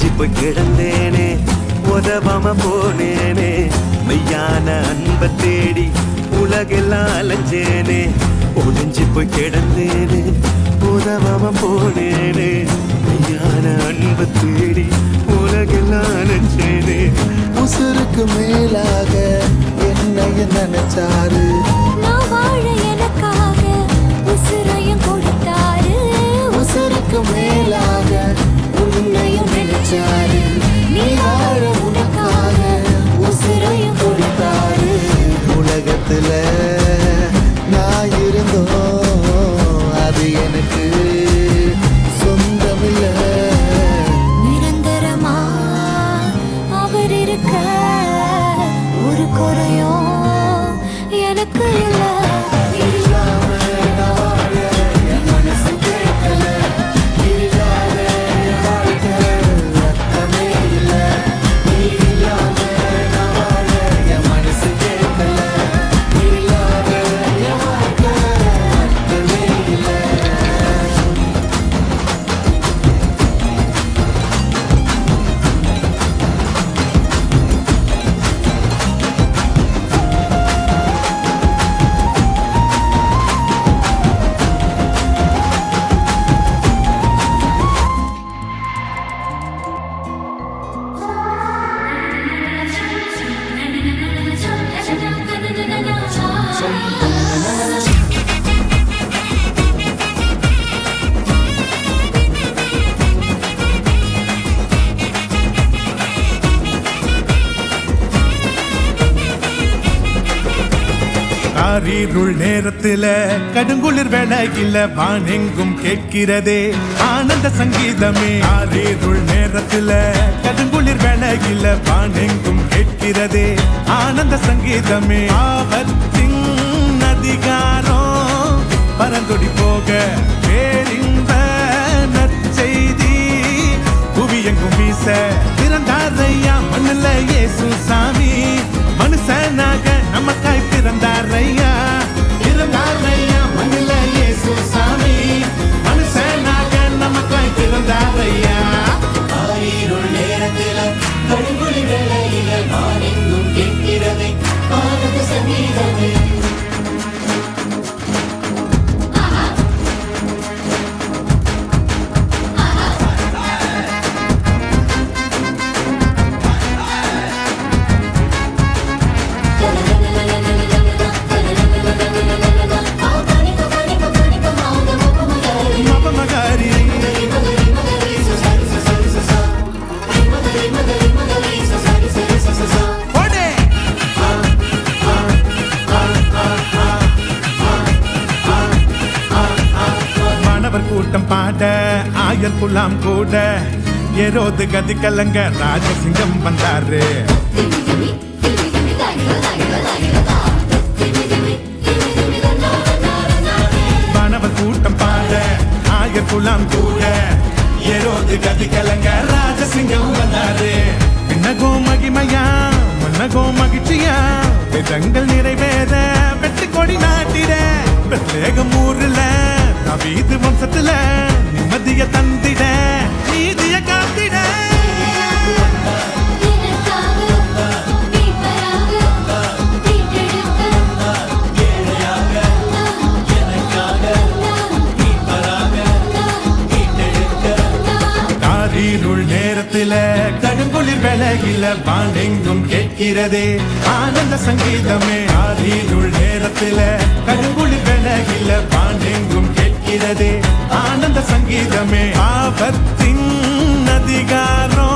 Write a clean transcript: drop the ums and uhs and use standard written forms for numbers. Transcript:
ஒடிஞ்சு போய் கிடந்தேனே உதவாம போனேனே மெய்யான அன்பை தேடி உலகெல்லாம் அலைஞ்சேனே ஒடிஞ்சு போய் கிடந்தேனே உதவாம போனேனே மெய்யான அன்பை தேடி உலகெல்லாம் அலைஞ்சேனே உசுருக்கு மேலாக என்னைய நினைச்சாரு நான் வாழ எனக்காக உசுரையும் கொடுத்தாரு உசுருக்கு மேலாக உன்னையும் நினைச்சாரு நீ வாழ உனக்காக உசுரையும் கொடுத்தாரு உலகத்துல நான் இருந்தோம் அது எனக்கு சொந்தமில்ல நிரந்தரமா அவர் இருக்க ஒரு குறையும் எனக்கு இல்லை காரிருள் நேரத்தில கடுங்குளிர் வேளையில வானெங்கும் கேட்கிறதே ஆனந்த சங்கீதமே காரிருள் நேரத்தில கடுங்குளிர் வேளையில வானெங்கும் கேட்கிறதே ஆனந்த சங்கீதமே ஆபத்தின் அதிகாரம் பரந்தொடி போக பேரின்ப நற்செய்தி புவியெங்கும் வீச பிறந்தாரையா மண்ணுல இயேசு சாமி மனுஷனாக நமக்காய் பிறந்தாரையா பிறந்தாரையா மண்ணுல இயேசு சாமி மனுஷனாக நமக்காய் பிறந்தாரையா ஆயிரம் நேரத்தில கடுங்குளி வேளையில வானெங்கும் கேட்கிறதை ஆனந்த சங்கீதமே கூட்டம் பாட ஆயர் குலாம் கூட ஏரோது கதி கலங்க ராஜசிங்கம் வந்தாரு மாணவர் கூட்டம் பாட ஆயர் குலாம் கூட ஏரோது கதி கலங்க ராஜசிங்கம் வந்தாரு பின்னகோ மகிமையா முன்னகோ மகிழ்ச்சியா விதங்கள் நிறைவேற வெற்றி கொடி நாட்டிட பிரத்யேகம் ஊர்ல நவீது வம்சத்துல நிம்மதிய தந்திட நீதிய காத்திட காரிருள் நேரத்தில கடுங்குளிர் வேளையில வானெங்கும் கேட்கிறதே ஆனந்த சங்கீதமே காரிருள் நேரத்தில கடுங்குளிர் வேளையில வானெங்கும் கேட்கிறதே ஆனந்த சங்கீதமே ஆபத்தின் அதிகாரம்